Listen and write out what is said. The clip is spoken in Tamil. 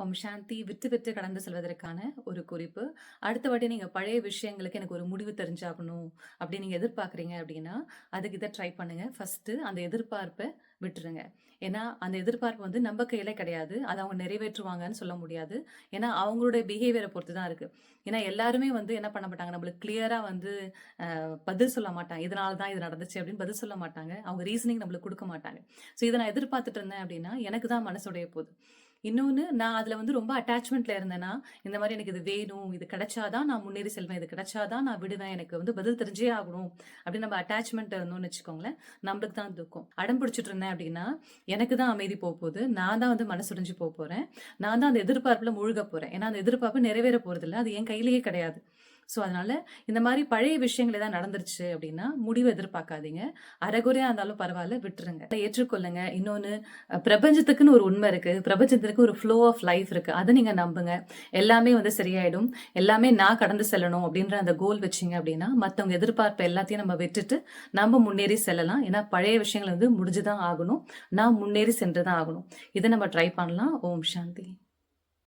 ஓம் சாந்தி. விட்டு விட்டு கடந்து செல்வதற்கான ஒரு குறிப்பு. அடுத்த வாட்டி நீங்க பழைய விஷயங்களுக்கு எனக்கு ஒரு முடிவு தெரிஞ்சாகணும் அப்படின்னு நீங்க எதிர்பார்க்குறீங்க அப்படின்னா, அதுக்கு இதை ட்ரை பண்ணுங்க. ஃபர்ஸ்ட்டு அந்த எதிர்பார்ப்பை விட்டுருங்க. ஏன்னா அந்த எதிர்பார்ப்பு வந்து நம்ம கையில கிடையாது. அதை அவங்க நிறைவேற்றுவாங்கன்னு சொல்ல முடியாது. ஏன்னா அவங்களுடைய பிஹேவியரை பொறுத்து தான் இருக்கு. ஏன்னா எல்லாருமே வந்து என்ன பண்ண மாட்டாங்க, நம்மளுக்கு கிளியரா வந்து பதில் சொல்ல மாட்டாங்க. இதனால தான் இது நடந்துச்சு அப்படின்னு பதில் சொல்ல மாட்டாங்க. அவங்க ரீசனிங் நம்மளுக்கு கொடுக்க மாட்டாங்க. ஸோ இதை நான் எதிர்பார்த்துட்டு இருந்தேன் அப்படின்னா எனக்கு தான் மனசுடைய போகுது. இன்னொன்னு, நான் அதுல வந்து ரொம்ப அட்டாச்மெண்ட்ல இருந்தேன்னா, இந்த மாரி எனக்கு இது வேணும், இது கிடைச்சாதான் நான் முன்னேறி செல்வேன், இது கிடைச்சாதான் நான் விடுவேன், எனக்கு வந்து பதில் தெரிஞ்சே ஆகணும் அப்படின்னு நம்ம அட்டாச்மெண்ட் இருந்தோம்னு வச்சுக்கோங்களேன், நம்மளுக்கு தான் துக்கம். அடம் பிடிச்சிட்டு இருந்தேன் அப்படின்னா, எனக்கு தான் அமைதி போகுது, நான் தான் வந்து மனசுடைஞ்சு போறேன், நான் தான் அந்த எதிர்பார்ப்புல முழுக போறேன். ஏன்னா அந்த எதிர்பார்ப்பு நிறைவேற போறது இல்லை, அது என் கையிலேயே கிடையாது. ஸோ அதனால இந்த மாதிரி பழைய விஷயங்கள் ஏதாவது நடந்துருச்சு அப்படின்னா முடிவு எதிர்பார்க்காதீங்க. அரைகுறையா இருந்தாலும் பரவாயில்ல, விட்டுருங்க, ஏற்றுக்கொள்ளுங்க. இன்னொன்னு, பிரபஞ்சத்துக்குன்னு ஒரு உண்மை இருக்கு, பிரபஞ்சத்துக்கு ஒரு ஃப்ளோ ஆஃப் லைஃப் இருக்கு, அதை நீங்க நம்புங்க. எல்லாமே வந்து சரியாயிடும். எல்லாமே நான் கடந்து செல்லணும் அப்படின்ற அந்த கோல் வச்சிங்க அப்படின்னா மற்றவங்க எதிர்பார்ப்பு எல்லாத்தையும் நம்ம விட்டுட்டு நம்ம முன்னேறி செல்லலாம். ஏன்னா பழைய விஷயங்கள் வந்து முடிஞ்சுதான் ஆகணும், நான் முன்னேறி சென்றுதான் ஆகணும். இதை நம்ம ட்ரை பண்ணலாம். ஓம் சாந்தி.